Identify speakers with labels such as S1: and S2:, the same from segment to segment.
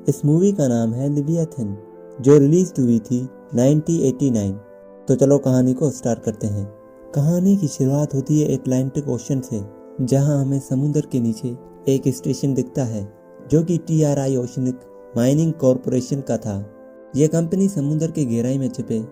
S1: इस मूवी का नाम है लिवियाथन, जो रिलीज हुई थी 1989। तो चलो कहानी को स्टार्ट करते हैं। कहानी की शुरुआत होती है अटलांटिक ओशन से, जहां हमें समुद्र के नीचे एक स्टेशन दिखता है जो कि TRI ओशनिक माइनिंग कॉरपोरेशन का था। यह कंपनी समुद्र के गहराई में छिपे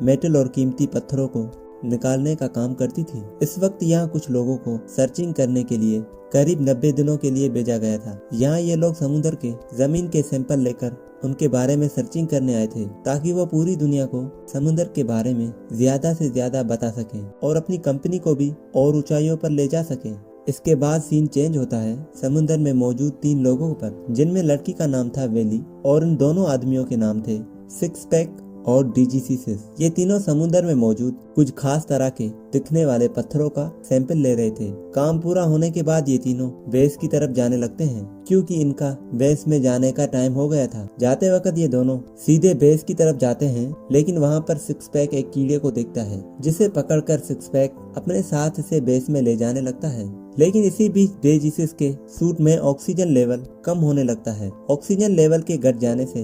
S1: मेटल और कीमती पत्थरों को निकालने का काम करती थी। इस वक्त यहाँ कुछ लोगों को सर्चिंग करने के लिए करीब 90 दिनों के लिए भेजा गया था। यहाँ ये लोग समुद्र के जमीन के सैंपल लेकर उनके बारे में सर्चिंग करने आए थे, ताकि वो पूरी दुनिया को समुद्र के बारे में ज्यादा से ज्यादा बता सकें और अपनी कंपनी को भी और ऊंचाइयों पर ले जा सकें। इसके बाद सीन चेंज होता है समुद्र में मौजूद 3 लोगों पर, जिनमें लड़की का नाम था वेली और इन दोनों आदमियों के नाम थे सिक्स पैक और DGCS। ये तीनों समुद्र में मौजूद कुछ खास तरह के दिखने वाले पत्थरों का सैंपल ले रहे थे। काम पूरा होने के बाद ये तीनों बेस की तरफ जाने लगते हैं, क्योंकि इनका बेस में जाने का टाइम हो गया था। जाते वक्त ये दोनों सीधे बेस की तरफ जाते हैं, लेकिन वहाँ पर सिक्स पैक एक कीड़े को देखता है, जिसे पकड़कर सिक्स पैक अपने साथ से बेस में ले जाने लगता है। लेकिन इसी बीच DGCS के सूट में ऑक्सीजन लेवल कम होने लगता है। ऑक्सीजन लेवल के घट जाने से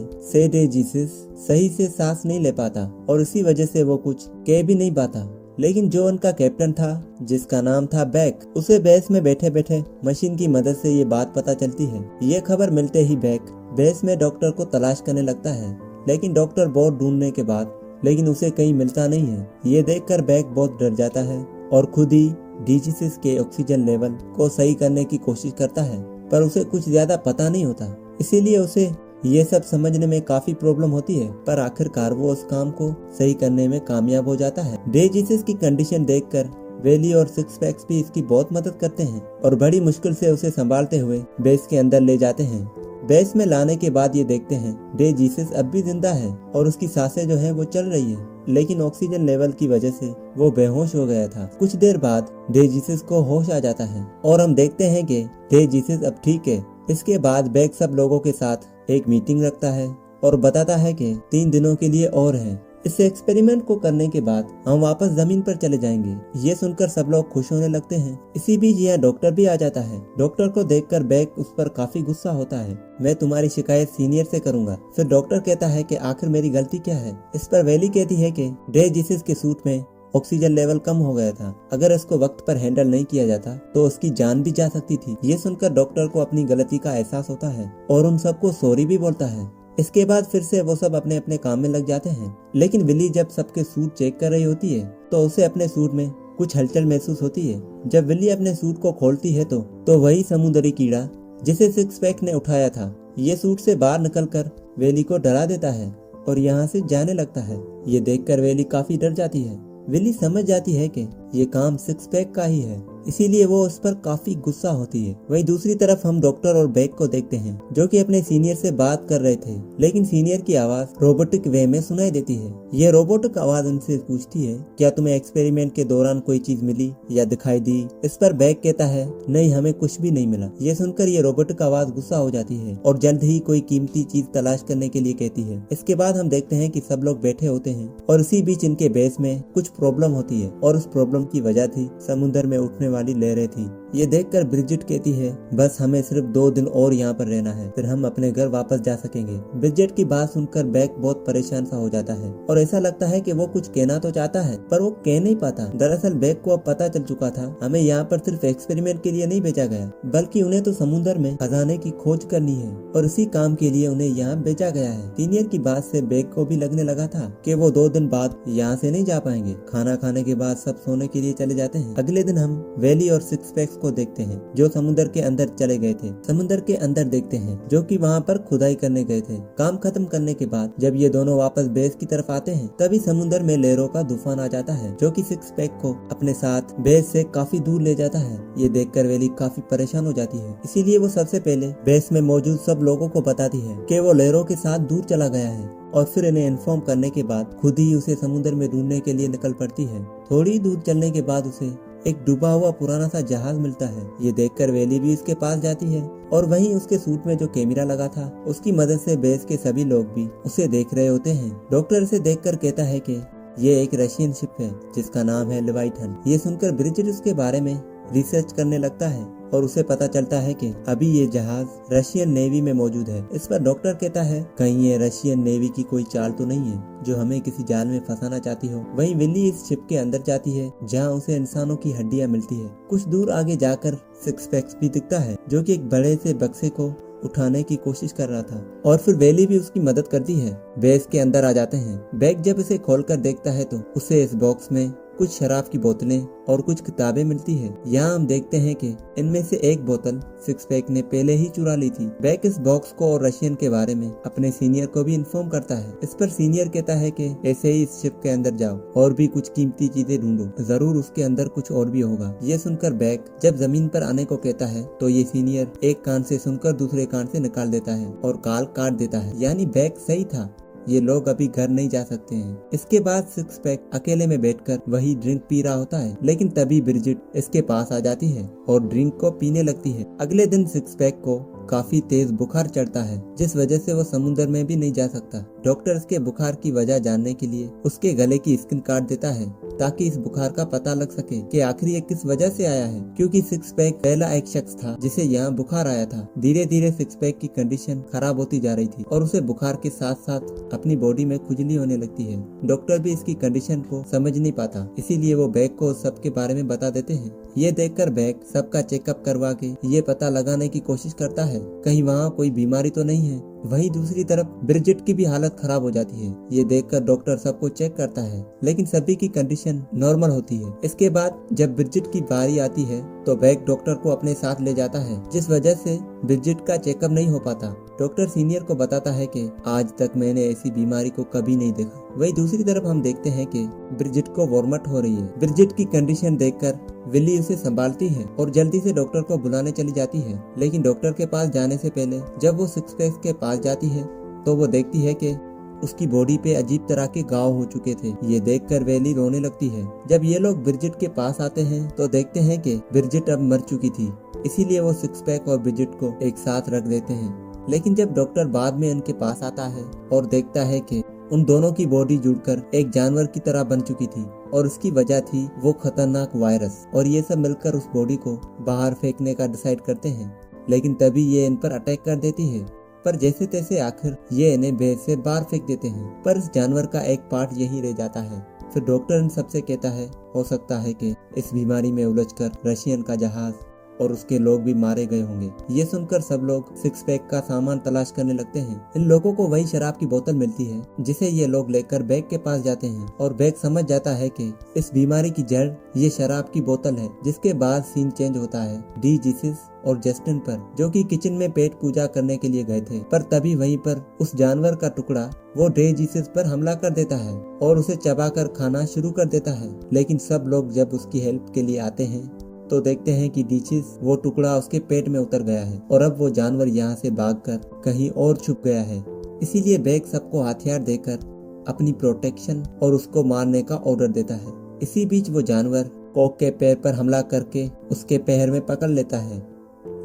S1: DGCS सही से सांस नहीं ले पाता और इसी वजह से वो कुछ कह भी नहीं पाता। लेकिन जो उनका कैप्टन था, जिसका नाम था बैक, उसे बेस में बैठे बैठे मशीन की मदद से ये बात पता चलती है। ये खबर मिलते ही बैक बेस में डॉक्टर को तलाश करने लगता है, लेकिन डॉक्टर बहुत ढूंढने के बाद लेकिन उसे कहीं मिलता नहीं है। ये देखकर बैक बहुत डर जाता है और खुद ही DGCS के ऑक्सीजन लेवल को सही करने की कोशिश करता है, पर उसे कुछ ज्यादा पता नहीं होता, इसीलिए उसे ये सब समझने में काफी प्रॉब्लम होती है। पर आखिरकार वो उस काम को सही करने में कामयाब हो जाता है। DGCS की कंडीशन देखकर वेली और सिक्स पैक्स भी इसकी बहुत मदद करते हैं और बड़ी मुश्किल से उसे संभालते हुए बेस के अंदर ले जाते हैं। बेस में लाने के बाद ये देखते हैं DGCS अब भी जिंदा है और उसकी सांसें जो है वो चल रही है, लेकिन ऑक्सीजन लेवल की वजह से वो बेहोश हो गया था। कुछ देर बाद DGCS को होश आ जाता है और हम देखते हैं कि DGCS अब ठीक है। इसके बाद बैक सब लोगों के साथ एक मीटिंग रखता है और बताता है कि 3 दिनों के लिए और है। इस एक्सपेरिमेंट को करने के बाद हम वापस जमीन पर चले जाएंगे। ये सुनकर सब लोग खुश होने लगते हैं। इसी बीच यह डॉक्टर भी आ जाता है। डॉक्टर को देखकर बैक उस पर काफी गुस्सा होता है। मैं तुम्हारी शिकायत सीनियर से करूंगा। फिर डॉक्टर कहता है कि आखिर मेरी गलती क्या है। इस पर वेली कहती है कि DGCS के सूट में ऑक्सीजन लेवल कम हो गया था। अगर इसको वक्त पर हैंडल नहीं किया जाता तो उसकी जान भी जा सकती थी। ये सुनकर डॉक्टर को अपनी गलती का एहसास होता है और उन सबको सॉरी भी बोलता है। इसके बाद फिर से वो सब अपने अपने काम में लग जाते हैं। लेकिन विली जब सबके सूट चेक कर रही होती है तो उसे अपने सूट में कुछ हलचल महसूस होती है। जब विली अपने सूट को खोलती है तो वही समुद्री कीड़ा जिसे सिक्स पैक ने उठाया था, ये सूट से बाहर निकलकर वेली को डरा देता है और यहाँ से जाने लगता है। ये देखकर वेली काफी डर जाती है। विली समझ जाती है कि ये काम सिक्स पैक का ही है, इसीलिए वो उस पर काफी गुस्सा होती है। वहीं दूसरी तरफ हम डॉक्टर और बैक को देखते हैं, जो कि अपने सीनियर से बात कर रहे थे, लेकिन सीनियर की आवाज रोबोटिक वे में सुनाई देती है। यह रोबोटिक आवाज उनसे पूछती है, क्या तुम्हें एक्सपेरिमेंट के दौरान कोई चीज मिली या दिखाई दी? इस पर बैक कहता है, नहीं, हमें कुछ भी नहीं मिला। ये सुनकर ये रोबोटिक आवाज गुस्सा हो जाती है और जल्द ही कोई कीमती चीज तलाश करने के लिए कहती है। इसके बाद हम देखते हैं कि सब लोग बैठे होते हैं और इसी बीच इनके बेस में कुछ प्रॉब्लम होती है और उस प्रॉब्लम की वजह थी समुद्र में उठने वाली लहरें थी। ये देखकर ब्रिजिट कहती है, बस हमें सिर्फ 2 दिन और यहाँ पर रहना है, फिर हम अपने घर वापस जा सकेंगे। ब्रिजिट की बात सुनकर बैक बहुत परेशान सा हो जाता है और ऐसा लगता है कि वो कुछ कहना तो चाहता है पर वो कह नहीं पाता। दरअसल बैक को अब पता चल चुका था, हमें यहाँ पर सिर्फ एक्सपेरिमेंट के लिए नहीं भेजा गया, बल्कि उन्हें तो समुद्र में खजाने की खोज करनी है और इसी काम के लिए उन्हें यहाँ भेजा गया है। सीनियर की बात से बैक को भी लगने लगा था कि वो 2 दिन बाद यहाँ से नहीं जा पाएंगे। खाना खाने के बाद सब सोने के लिए चले जाते हैं। अगले दिन हम वेली और सिक्स पैक्स को देखते हैं, जो समुद्र के अंदर चले गए थे। समुद्र के अंदर देखते हैं, जो कि वहाँ पर खुदाई करने गए थे। काम खत्म करने के बाद जब ये दोनों वापस बेस की तरफ आते हैं, तभी समुद्र में लहरों का तूफान आ जाता है, जो कि सिक्स पैक को अपने साथ बेस से काफी दूर ले जाता है। ये देखकर वेली काफी परेशान हो जाती है, इसीलिए वो सबसे पहले बेस में मौजूद सब लोगों को बताती है कि वो लहरों के साथ दूर चला गया है और फिर इन्हें इन्फॉर्म करने के बाद खुद ही उसे समुद्र में ढूंढने के लिए निकल पड़ती है। थोड़ी दूर चलने के बाद उसे एक डूबा हुआ पुराना सा जहाज मिलता है। ये देखकर वेली भी उसके पास जाती है और वहीं उसके सूट में जो कैमरा लगा था, उसकी मदद से बेस के सभी लोग भी उसे देख रहे होते हैं। डॉक्टर इसे देखकर कहता है कि ये एक रशियन शिप है जिसका नाम है लिवाइथन। ये सुनकर ब्रिजिट उसके बारे में रिसर्च करने लगता है और उसे पता चलता है कि अभी ये जहाज रशियन नेवी में मौजूद है। इस पर डॉक्टर कहता है कहीं ये रशियन नेवी की कोई चाल तो नहीं है जो हमें किसी जाल में फंसाना चाहती हो। वहीं विली इस शिप के अंदर जाती है जहां उसे इंसानों की हड्डियां मिलती है। कुछ दूर आगे जाकर सिक्स पैक्स भी दिखता है जो कि एक बड़े से बक्से को उठाने की कोशिश कर रहा था और फिर वेली भी उसकी मदद करती है। बेस के अंदर आ जाते हैं। बैग जब इसे खोलकर देखता है तो उसे इस बॉक्स में कुछ शराब की बोतलें और कुछ किताबें मिलती है। यहाँ हम देखते हैं कि इनमें से एक बोतल सिक्स पैक ने पहले ही चुरा ली थी। बैग इस बॉक्स को और रशियन के बारे में अपने सीनियर को भी इन्फॉर्म करता है। इस पर सीनियर कहता है कि ऐसे ही इस शिप के अंदर जाओ और भी कुछ कीमती चीजें ढूंढो, जरूर उसके अंदर कुछ और भी होगा। ये सुनकर बैग जब जमीन पर आने को कहता है तो ये सीनियर एक कान से सुनकर दूसरे कान से निकाल देता है और काल काट देता है। यानी बैग सही था, ये लोग अभी घर नहीं जा सकते हैं। इसके बाद सिक्स पैक अकेले में बैठकर वही ड्रिंक पी रहा होता है, लेकिन तभी ब्रिजिट इसके पास आ जाती है और ड्रिंक को पीने लगती है। अगले दिन सिक्स पैक को काफी तेज बुखार चढ़ता है जिस वजह से वो समुद्र में भी नहीं जा सकता। डॉक्टर इसके बुखार की वजह जानने के लिए उसके गले की स्किन काट देता है ताकि इस बुखार का पता लग सके कि आखिर ये किस वजह से आया है, क्योंकि सिक्स पैक पहला एक शख्स था जिसे यहाँ बुखार आया था। धीरे धीरे सिक्स पैक की कंडीशन खराब होती जा रही थी और उसे बुखार के साथ साथ अपनी बॉडी में खुजली होने लगती है। डॉक्टर भी इसकी कंडीशन को समझ नहीं पाता, इसीलिए वो बैग को सबके बारे में बता देते हैं। ये देखकर बैग सबका चेकअप करवा के ये पता लगाने की कोशिश करता है कहीं वहाँ कोई बीमारी तो नहीं है। वहीं दूसरी तरफ ब्रिजिट की भी हालत खराब हो जाती है। ये देखकर डॉक्टर सबको चेक करता है लेकिन सभी की कंडीशन नॉर्मल होती है। इसके बाद जब ब्रिजिट की बारी आती है तो बैग डॉक्टर को अपने साथ ले जाता है जिस वजह से ब्रिजिट का चेकअप नहीं हो पाता। डॉक्टर सीनियर को बताता है कि आज तक मैंने ऐसी बीमारी को कभी नहीं देखा। वहीं दूसरी तरफ हम देखते हैं कि ब्रिजिट को वॉर्मट हो रही है। ब्रिजिट की कंडीशन देखकर विली उसे संभालती है और जल्दी से डॉक्टर को बुलाने चली जाती है, लेकिन डॉक्टर के पास जाने से पहले जब वो सिक्स पैक के पास जाती है तो वो देखती है कि उसकी बॉडी पे अजीब तरह के घाव हो चुके थे। ये देखकर वेली रोने लगती है। जब ये लोग ब्रिजिट के पास आते हैं तो देखते हैं कि ब्रिजिट अब मर चुकी थी, इसीलिए वो सिक्स पैक और ब्रिजिट को एक साथ रख देते हैं। लेकिन जब डॉक्टर बाद में उनके पास आता है और देखता है कि उन दोनों की बॉडी जुड़कर एक जानवर की तरह बन चुकी थी और उसकी वजह थी वो खतरनाक वायरस, और ये सब मिलकर उस बॉडी को बाहर फेंकने का डिसाइड करते हैं। लेकिन तभी ये इन पर अटैक कर देती है, पर जैसे तैसे आखिर ये इन्हें बेस से बाहर फेंक देते हैं। पर इस जानवर का एक पार्ट यहीं रह जाता है। फिर डॉक्टर इन सबसे कहता है हो सकता है कि इस बीमारी में उलझकर रशियन का जहाज और उसके लोग भी मारे गए होंगे। ये सुनकर सब लोग सिक्स पैक का सामान तलाश करने लगते हैं। इन लोगों को वही शराब की बोतल मिलती है जिसे ये लोग लेकर बैग के पास जाते हैं और बैग समझ जाता है कि इस बीमारी की जड़ ये शराब की बोतल है। जिसके बाद सीन चेंज होता है डी जीसस और जस्टिन पर, जो कि किचन में पेट पूजा करने के लिए गए थे। पर तभी वहीं पर उस जानवर का टुकड़ा वो डे जीसस पर हमला कर देता है और उसे चबाकर खाना शुरू कर देता है। लेकिन सब लोग जब उसकी हेल्प के लिए आते हैं तो देखते हैं कि डीचिस वो टुकड़ा उसके पेट में उतर गया है और अब वो जानवर यहाँ से भागकर कहीं और छुप गया है। इसीलिए बैग सबको हथियार देकर अपनी प्रोटेक्शन और उसको मारने का ऑर्डर देता है। इसी बीच वो जानवर कॉक के पैर पर हमला करके उसके पैर में पकड़ लेता है,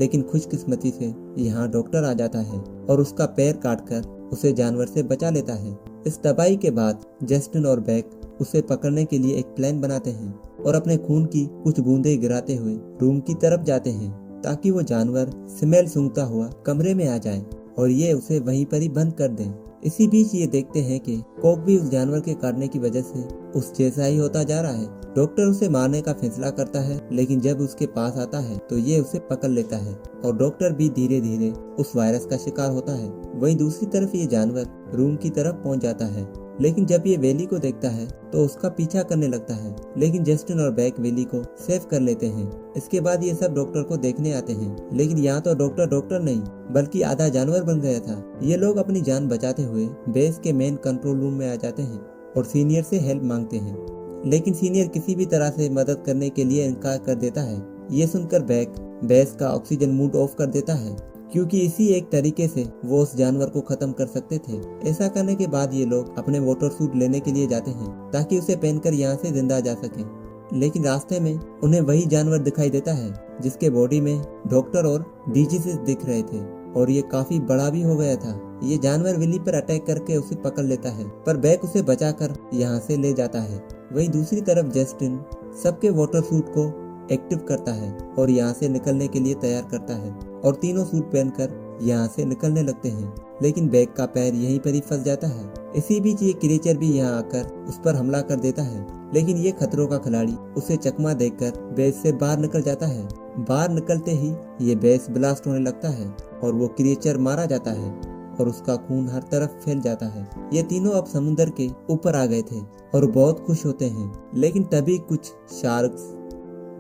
S1: लेकिन खुशकिस्मती से यहाँ डॉक्टर आ जाता है और उसका पैर काटकर उसे जानवर से बचा लेता है। इस तबाही के बाद जस्टिन और बैग उसे पकड़ने के लिए एक प्लान बनाते हैं और अपने खून की कुछ बूंदें गिराते हुए रूम की तरफ जाते हैं ताकि वो जानवर स्मेल सूंघता हुआ कमरे में आ जाए और ये उसे वहीं पर ही बंद कर दें। इसी बीच ये देखते हैं कि कॉक भी उस जानवर के काटने की वजह से उस जैसा ही होता जा रहा है। डॉक्टर उसे मारने का फैसला करता है, लेकिन जब उसके पास आता है तो ये उसे पकड़ लेता है और डॉक्टर भी धीरे धीरे उस वायरस का शिकार होता है। वहीं दूसरी तरफ ये जानवर रूम की तरफ पहुंच जाता है, लेकिन जब ये वेली को देखता है तो उसका पीछा करने लगता है। लेकिन जस्टिन और बैग वेली को सेव कर लेते हैं। इसके बाद ये सब डॉक्टर को देखने आते हैं, लेकिन यहाँ तो डॉक्टर नहीं बल्कि आधा जानवर बन गया था। ये लोग अपनी जान बचाते हुए बेस के मेन कंट्रोल रूम में आ जाते हैं और सीनियर से हेल्प मांगते हैं, लेकिन सीनियर किसी भी तरह से मदद करने के लिए इनकार कर देता है। ये सुनकर बैग बेस का ऑक्सीजन मूड ऑफ कर देता है, क्योंकि इसी एक तरीके से वो उस जानवर को खत्म कर सकते थे। ऐसा करने के बाद ये लोग अपने वाटर सूट लेने के लिए जाते हैं ताकि उसे पहनकर यहाँ से जिंदा जा सके। लेकिन रास्ते में उन्हें वही जानवर दिखाई देता है जिसके बॉडी में डॉक्टर और डीजीसिस दिख रहे थे और ये काफी बड़ा भी हो गया था। ये जानवर विली पर अटैक करके उसे पकड़ लेता है, पर बैग उसे बचाकर यहाँ से ले जाता है। वहीं दूसरी तरफ जस्टिन सबके वाटर सूट को एक्टिव करता है और यहाँ से निकलने के लिए तैयार करता है और तीनों सूट पहनकर यहाँ से निकलने लगते हैं। लेकिन बैग का पैर यहीं पर ही फंस जाता है। इसी बीच ये क्रिएचर भी यहाँ आकर उस पर हमला कर देता है, लेकिन ये खतरों का खिलाड़ी उसे चकमा देकर बेस से बाहर निकल जाता है। बाहर निकलते ही ये बेस ब्लास्ट होने लगता है और वो क्रिएचर मारा जाता है और उसका खून हर तरफ फैल जाता है। ये तीनों अब समुद्र के ऊपर आ गए थे और बहुत खुश होते हैं। लेकिन तभी कुछ शार्क्स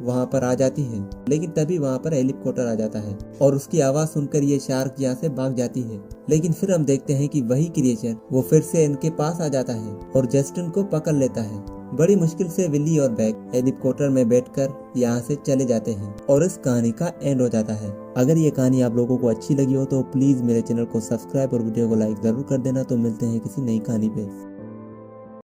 S1: वहाँ पर आ जाती है। लेकिन तभी वहाँ पर हेलीकॉप्टर आ जाता है और उसकी आवाज सुनकर ये शार्क यहाँ से भाग जाती है। लेकिन फिर हम देखते हैं कि वही क्रिएचर वो फिर से इनके पास आ जाता है और जस्टिन को पकड़ लेता है। बड़ी मुश्किल से विली और बैग हेलीकॉप्टर में बैठकर यहाँ से चले जाते हैं और इस कहानी का एंड हो जाता है। अगर ये कहानी आप लोगों को अच्छी लगी हो तो प्लीज मेरे चैनल को सब्सक्राइब और वीडियो को लाइक जरूर कर देना। तो मिलते हैं किसी नई कहानी पे।